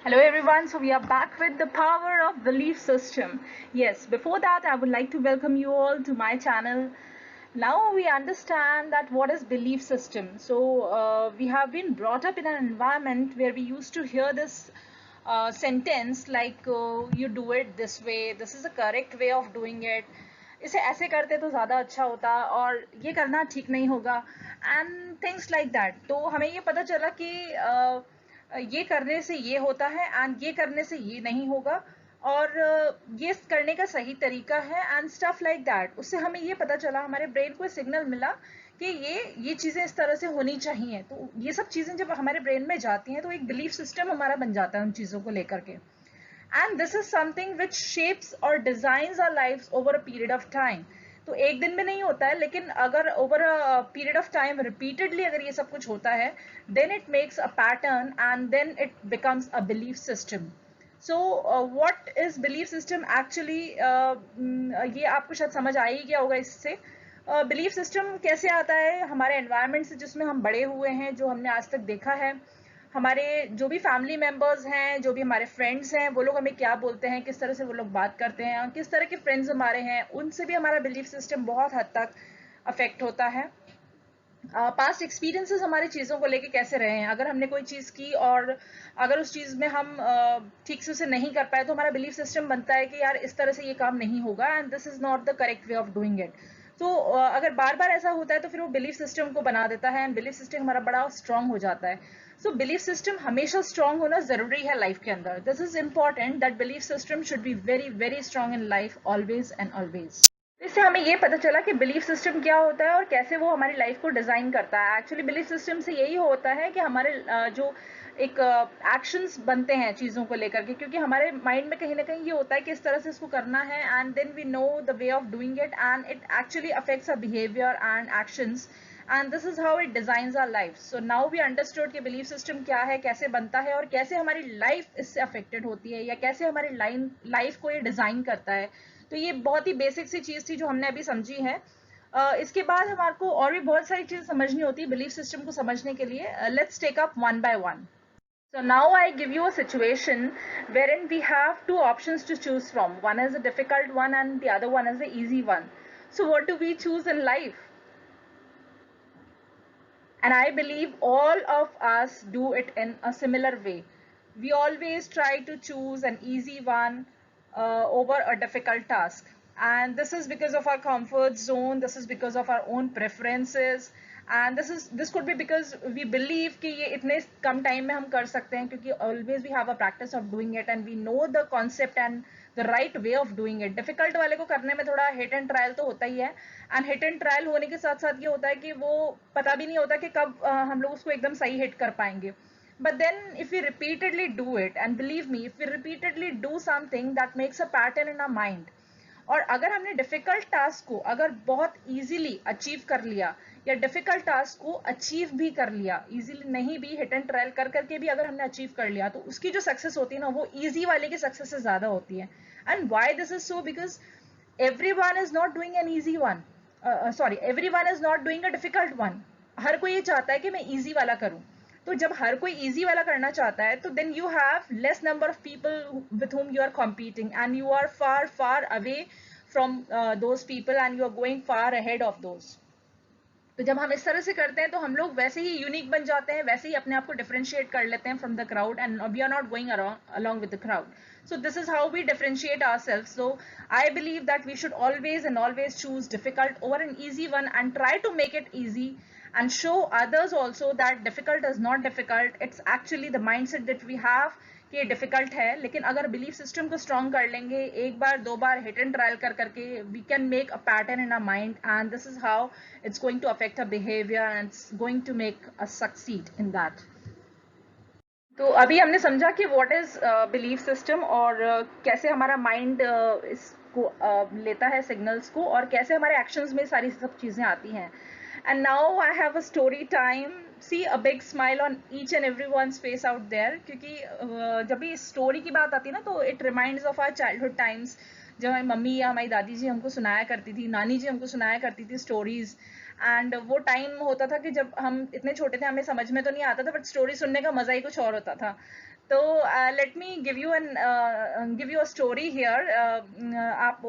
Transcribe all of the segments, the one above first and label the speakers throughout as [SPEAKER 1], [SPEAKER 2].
[SPEAKER 1] Hello everyone, so we are back with the power of belief system. Yes, before that I would like to welcome you all to my channel. Now we understand that what is belief system. So we have been brought up in an environment where we used to hear this sentence like you do it this way, this is the correct way of doing it. इसे ऐसे करते तो ज़्यादा अच्छा होता और ये करना ठीक नहीं होगा एंड थिंग्स लाइक दैट. तो हमें ये पता चला कि ये करने से ये होता है एंड ये करने से ये नहीं होगा और ये करने का सही तरीका है एंड स्टफ लाइक दैट. उससे हमें ये पता चला, हमारे ब्रेन को सिग्नल मिला कि ये चीज़ें इस तरह से होनी चाहिए. तो ये सब चीज़ें जब हमारे ब्रेन में जाती हैं तो एक बिलीफ सिस्टम हमारा बन जाता है उन चीज़ों को लेकर के. And this is something which shapes और designs our lifes over a period of time. तो एक दिन में नहीं होता है, लेकिन अगर over a period of time repeatedly अगर ये सब कुछ होता है, then it makes a pattern and then it becomes a belief system. So what is belief system actually, ये आपको शायद समझ आ ही गया होगा इससे. बिलीफ सिस्टम कैसे आता है हमारे एनवायरनमेंट से जिसमें हम बड़े हुए हैं, जो हमने आज तक देखा है. हमारे जो भी फैमिली मेंबर्स हैं, जो भी हमारे फ्रेंड्स हैं, वो लोग हमें क्या बोलते हैं, किस तरह से वो लोग बात करते हैं, किस तरह के फ्रेंड्स हमारे हैं, उनसे भी हमारा बिलीफ सिस्टम बहुत हद तक अफेक्ट होता है. पास्ट एक्सपीरियंसेस हमारी चीज़ों को लेके कैसे रहे हैं. अगर हमने कोई चीज़ की और अगर उस चीज़ में हम ठीक से उसे नहीं कर पाए तो हमारा बिलीफ सिस्टम बनता है कि यार इस तरह से ये काम नहीं होगा and this is not the correct way of doing it. तो अगर बार बार ऐसा होता है तो फिर वो बिलीफ सिस्टम को बना देता है एंड बिलीफ सिस्टम हमारा बड़ा स्ट्रांग हो जाता है. सो बिलीफ सिस्टम हमेशा स्ट्रांग होना ज़रूरी है लाइफ के अंदर. This is important that belief system should be very very strong in life always and always. इससे हमें ये पता चला कि बिलीफ सिस्टम क्या होता है और कैसे वो हमारी लाइफ को डिज़ाइन करता है. एक्चुअली बिलीफ सिस्टम से यही होता है कि हमारे जो एक एक्शंस बनते हैं चीज़ों को लेकर के, क्योंकि हमारे माइंड में कहीं ना कहीं ये होता है कि इस तरह से इसको करना है and then we know the way of doing it and it actually affects a behaviour and actions and this is how it designs our life. So now we understood कि बिलीफ सिस्टम क्या है, कैसे बनता है और कैसे हमारी life इससे अफेक्टेड होती है या कैसे हमारी लाइफ को ये डिज़ाइन करता है. तो ये बहुत ही बेसिक सी चीज़ थी जो हमने अभी समझी है. इसके बाद हमारे को और भी बहुत सारी चीज़ें समझनी होती है बिलीफ सिस्टम को समझने के लिए. Let's take up one by one. So now I give you a situation wherein we have two options to choose from. One is a difficult one and the other one is the easy one. So what do we choose in life? And I believe all of us do it in a similar way. We always try to choose an easy one over a difficult task. And this is because of our comfort zone, this is because of our own preferences, and this could be because we believe कि ये इतने कम time में हम कर सकते हैं, क्योंकि always we have a practice of doing it and we know the concept and the right way of doing it. Difficult वाले को करने में थोड़ा hit and trial तो होता ही है, एंड हिट एंड ट्रायल होने के साथ साथ ये होता है कि वो पता भी नहीं होता कि कब हम लोग उसको एकदम सही हिट कर पाएंगे. But then if we repeatedly do it, and believe me, if we repeatedly do something that makes a pattern in our mind, और अगर हमने डिफिकल्ट टास्क को अगर बहुत इजीली अचीव कर लिया या डिफिकल्ट टास्क को अचीव भी कर लिया, इजीली नहीं भी, हिट एंड ट्रायल कर करके भी अगर हमने अचीव कर लिया, तो उसकी जो सक्सेस होती है ना, वो इजी वाले की सक्सेस से ज्यादा होती है. And why this is so? Because everyone is not doing an easy one. Everyone is not doing a difficult one. हर कोई ये चाहता है कि मैं easy वाला करूं. तो जब हर कोई easy वाला करना चाहता है, तो then you have less number of people with whom you are competing and you are far far away from those people and you are going far ahead of those. तो जब हम इस तरह से करते हैं तो हम लोग वैसे ही यूनिक बन जाते हैं, वैसे ही अपने आप को डिफरेंशिएट कर लेते हैं from the crowd and we are not going along with the crowd. So this is how we differentiate ourselves. So I believe that we should always and always choose difficult over an easy one and try to make it easy and show others also that difficult is not difficult. It's actually the mindset that we have कि ये difficult है, लेकिन अगर belief system को strong कर लेंगे, एक बार दो बार हिट एंड ट्रायल कर करके, we can make a pattern in a mind and this is how it's going to affect a behaviour and it's going to make a succeed in that. तो अभी हमने समझा कि व्हाट इज बिलीफ सिस्टम और कैसे हमारा mind इसको लेता है सिग्नल्स को और कैसे हमारे एक्शंस में सारी सब चीज़ें आती हैं. And now I have a story time. See a big smile on each and everyone's face out there, क्योंकि जब भी स्टोरी की बात आती है ना, तो it reminds of our childhood times, जब हमारी मम्मी या हमारी दादी जी हमको सुनाया करती थी, नानी जी हमको सुनाया करती थी स्टोरीज. एंड वो टाइम होता था कि जब हम इतने छोटे थे, हमें समझ में तो नहीं आता था, बट स्टोरी सुनने का मजा ही कुछ और होता था. तो let me give you a story here. आप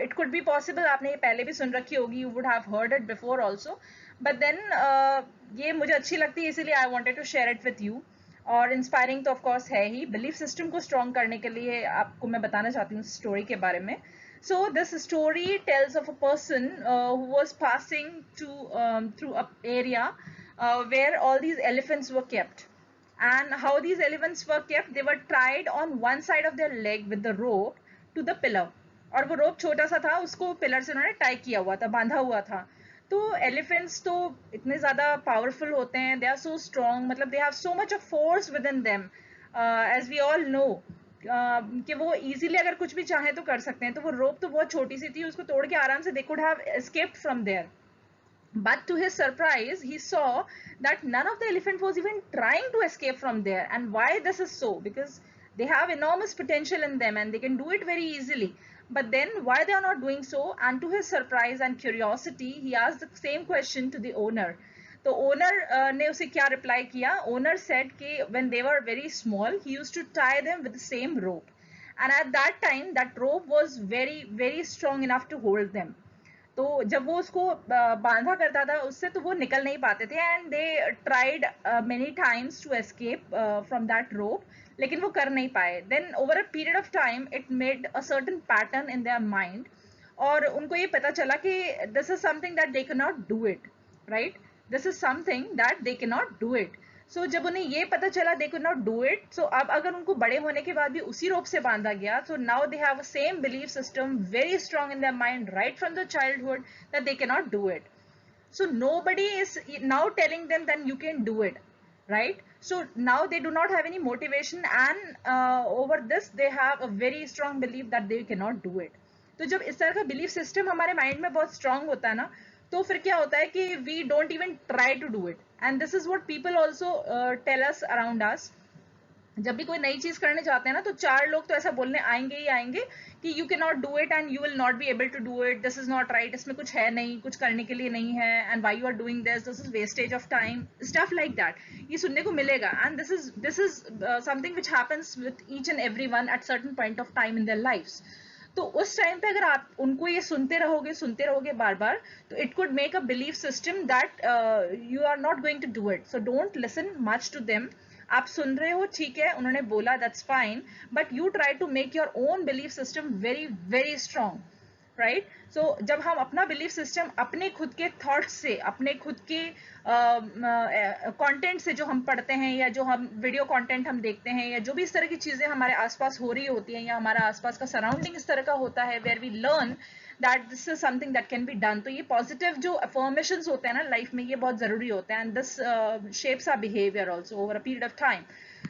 [SPEAKER 1] it could be possible आपने ये पहले भी सुन रखी होगी, you would have heard it before also, but then ये मुझे अच्छी लगती है इसीलिए I wanted to share it with you. और इंस्पायरिंग तो ऑफ कोर्स है ही, बिलीफ सिस्टम को स्ट्रॉन्ग करने के लिए आपको मैं बताना चाहती हूँ स्टोरी के बारे में. So this story tells of a person who was passing through a area where all these elephants were kept. And how these elephants were kept, they were tied on one side of their leg with the rope to the pillar. और वो रोप छोटा सा था, उसको pillar से उन्होंने tie किया हुआ था, बांधा हुआ था. तो एलिफेंट्स तो इतने ज्यादा पावरफुल होते हैं, दे आर सो स्ट्रॉन्ग, मतलब they have so much of force within them, as we all know कि वो इजीली अगर कुछ भी चाहे तो कर सकते हैं. तो वो रोप तो बहुत छोटी सी थी, उसको तोड़ के आराम से they could have escaped from there. But to his surprise, he saw that none of the elephant was even trying to escape from there. And why this is so? Because they have enormous potential in them and they can do it very easily. But then why they are not doing so? And to his surprise and curiosity, he asked the same question to the owner. तो owner ने उसे क्या reply किया? Owner said कि when they were very small, he used to tie them with the same rope. And at that time, that rope was very, very strong enough to hold them. तो जब वो उसको बांधा करता था उससे, तो वो निकल नहीं पाते थे. And they tried many times to escape from that rope, लेकिन वो कर नहीं पाए. Then over a period of time it made a certain pattern in their mind, और उनको ये पता चला कि this is something that they can not do it, right. This is something that they can not do it. So जब उन्हें ये पता चला they could not do it, सो अब अगर उनको बड़े होने के बाद भी उसी रोप से बांधा गया, so now they have same belief system very strong in their mind right from the childhood that they can not do it. So nobody is now telling them that you can do it, right? So now they do not have any motivation, and over this they have a very strong belief that they cannot do it. तो जब इस तरह का belief system हमारे mind में बहुत strong होता है ना, तो फिर क्या होता है कि we don't even try to do it. And this is what people also tell us around us. जब भी कोई नई चीज करने जाते हैं ना, तो चार लोग तो ऐसा बोलने आएंगे ही आएंगे कि you can not do it and you will not be able to do it, this is not right, इसमें कुछ है नहीं, कुछ करने के लिए नहीं है, and why you are doing this is wastage of time, stuff like that. ये सुनने को मिलेगा. And this is something which happens with each and everyone at certain point of time in their lives. तो उस time पे अगर आप उनको ये सुनते रहोगे बार बार, तो it could make a belief system that you are not going to do it. So don't listen much to them. आप सुन रहे हो, ठीक है, उन्होंने बोला, that's fine, but you try to make your own belief system very very strong, right. So जब हम अपना बिलीफ सिस्टम अपने खुद के थॉट्स से, अपने खुद के कंटेंट से जो हम पढ़ते हैं, या जो हम वीडियो कंटेंट हम देखते हैं, या जो भी इस तरह की चीजें हमारे आसपास हो रही होती हैं, या हमारा आसपास का सराउंडिंग इस तरह का होता है, where we learn that this is something that can be done. तो ये पॉजिटिव जो अफर्मेशंस होते हैं ना लाइफ में, ये बहुत जरूरी होते हैं. And this shapes our behaviour also over a period of time.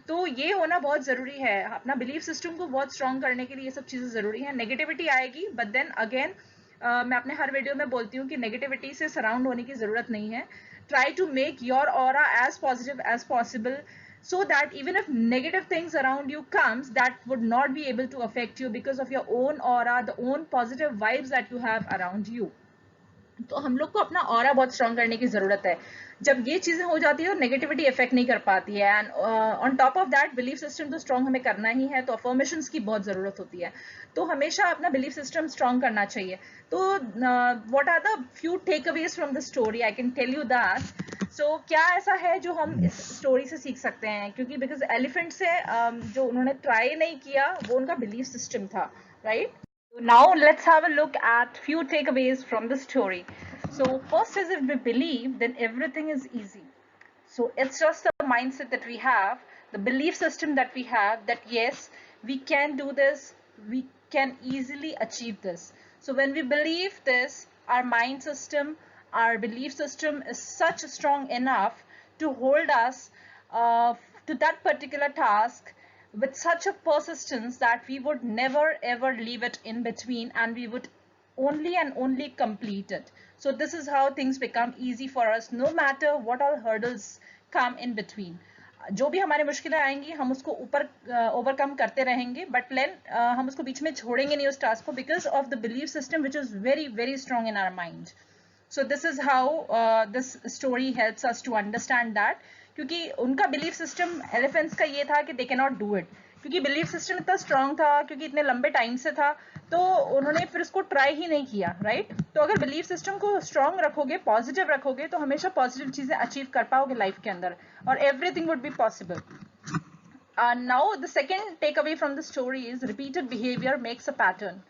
[SPEAKER 1] तो ये होना बहुत जरूरी है. अपना बिलीफ सिस्टम को बहुत स्ट्रॉन्ग करने के लिए ये सब चीजें जरूरी है. नेगेटिविटी आएगी, बट देन अगेन मैं अपने हर वीडियो में बोलती हूँ कि नेगेटिविटी से सराउंड होने की जरूरत नहीं है. Try to make your aura as positive as possible, so that even if negative things around you comes, that would not be able to affect you because of your own aura, the own positive vibes that you have around you. तो हम लोग को अपना aura बहुत strong करने की जरूरत है. जब ये चीजें हो जाती है, नेगेटिविटी इफेक्ट नहीं कर पाती है. And on top of that belief system तो स्ट्रॉन्ग हमें करना ही है, तो अफर्मेशंस की बहुत जरूरत होती है. तो हमेशा अपना बिलीफ सिस्टम स्ट्रॉन्ग करना चाहिए. तो what are the few takeaways from the story, I can tell you that. So क्या ऐसा है जो हम इस स्टोरी से सीख सकते हैं? क्योंकि बिकॉज एलिफेंट से जो उन्होंने ट्राई नहीं किया, वो उनका बिलीफ सिस्टम था, right. Now let's have a look at few takeaways from the story. So first is, if we believe, then everything is easy. So it's just the mindset that we have, the belief system that we have, that yes, we can do this, we can easily achieve this. So when we believe this, our mind system, our belief system is such strong enough to hold us to that particular task with such a persistence that we would never ever leave it in between, and we would only and only complete it. So this is how things become easy for us, no matter what all hurdles come in between. जो भी हमारे मुश्किलें आएंगी, हम उसको ऊपर overcome करते रहेंगे, बट हम उसको बीच में छोड़ेंगे नहीं उस टास्क को, because of the belief system which is very very strong in our mind. So this is how this story helps us to understand that. क्योंकि उनका बिलीफ सिस्टम एलिफेंट्स का ये था कि दे कैन नॉट डू इट, क्योंकि belief system इतना strong था, क्योंकि इतने लंबे टाइम से था, तो उन्होंने फिर उसको ट्राई ही नहीं किया, राइट। तो अगर बिलीफ सिस्टम को स्ट्रांग रखोगे, पॉजिटिव रखोगे, तो हमेशा पॉजिटिव चीजें अचीव कर पाओगे लाइफ के अंदर, और everything would be possible. Now the second takeaway from the story is repeated behavior makes a pattern.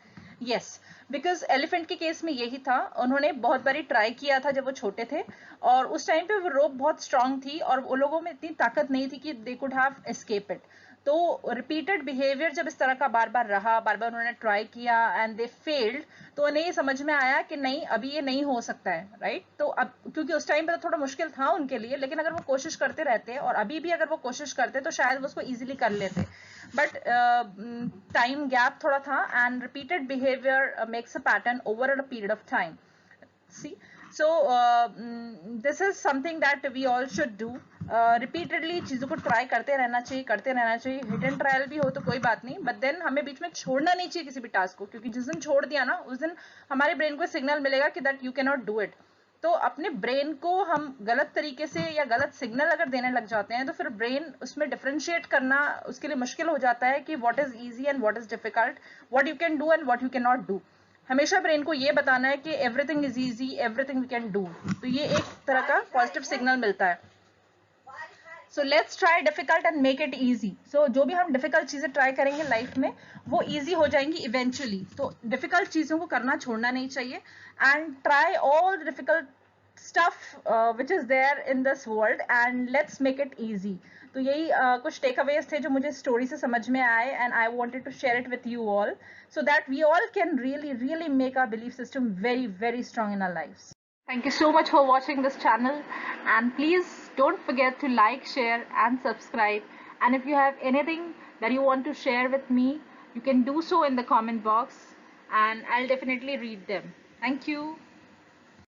[SPEAKER 1] Yes, because elephant के केस में यही था, उन्होंने बहुत बारी ट्राई किया था जब वो छोटे थे, और उस टाइम पे वो रोप बहुत स्ट्रांग थी और वो लोगों में इतनी ताकत नहीं थी कि दे कुड हैव एस्केप इट। तो रिपीटेड बिहेवियर जब इस तरह का बार बार रहा, बार बार उन्होंने ट्राई किया एंड दे फेल्ड, तो उन्हें ये समझ में आया कि नहीं, अभी ये नहीं हो सकता है, राइट। तो अब क्योंकि उस टाइम पे तो थोड़ा मुश्किल था उनके लिए, लेकिन अगर वो कोशिश करते रहते और अभी भी अगर वो कोशिश करते तो शायद वो उसको इजीली कर लेते, बट टाइम गैप थोड़ा था, and repeated behaviour makes a pattern over a period of time. See, so this is something that we all should do. Repeatedly चीज़ों को ट्राई करते रहना चाहिए, करते रहना चाहिए। हिट एंड ट्रायल भी हो तो कोई बात नहीं, बट देन हमें बीच में छोड़ना नहीं चाहिए किसी भी टास्क को, क्योंकि जिस दिन छोड़ दिया ना, उस दिन हमारे ब्रेन को सिग्नल मिलेगा कि that you can not do it. तो अपने ब्रेन को हम गलत तरीके से या गलत सिग्नल अगर देने लग जाते हैं, तो फिर ब्रेन उसमें डिफरेंशिएट करना उसके लिए मुश्किल हो जाता है कि what is easy and what is difficult, what you can do and what you can not do. हमेशा ब्रेन को ये बताना है कि everything is easy, everything we can do. तो ये एक तरह का पॉजिटिव सिग्नल मिलता है। So let's try difficult and make it easy. So जो भी हम डिफिकल्ट चीजें ट्राई करेंगे लाइफ में, वो इजी हो जाएंगी इवेंचुअली। तो डिफिकल्ट चीजों को करना छोड़ना नहीं चाहिए, and try all difficult stuff which is there in this world and let's make it easy. तो यही कुछ टेक अवेज थे जो मुझे स्टोरी से समझ में आए, and I wanted to share it with you all so that we all can really make our belief system very strong in our lives. Thank you so much for watching this channel, and please don't forget to like, share and subscribe. And if you have anything that you want to share with me, you can do so in the comment box and I'll definitely read them. Thank you.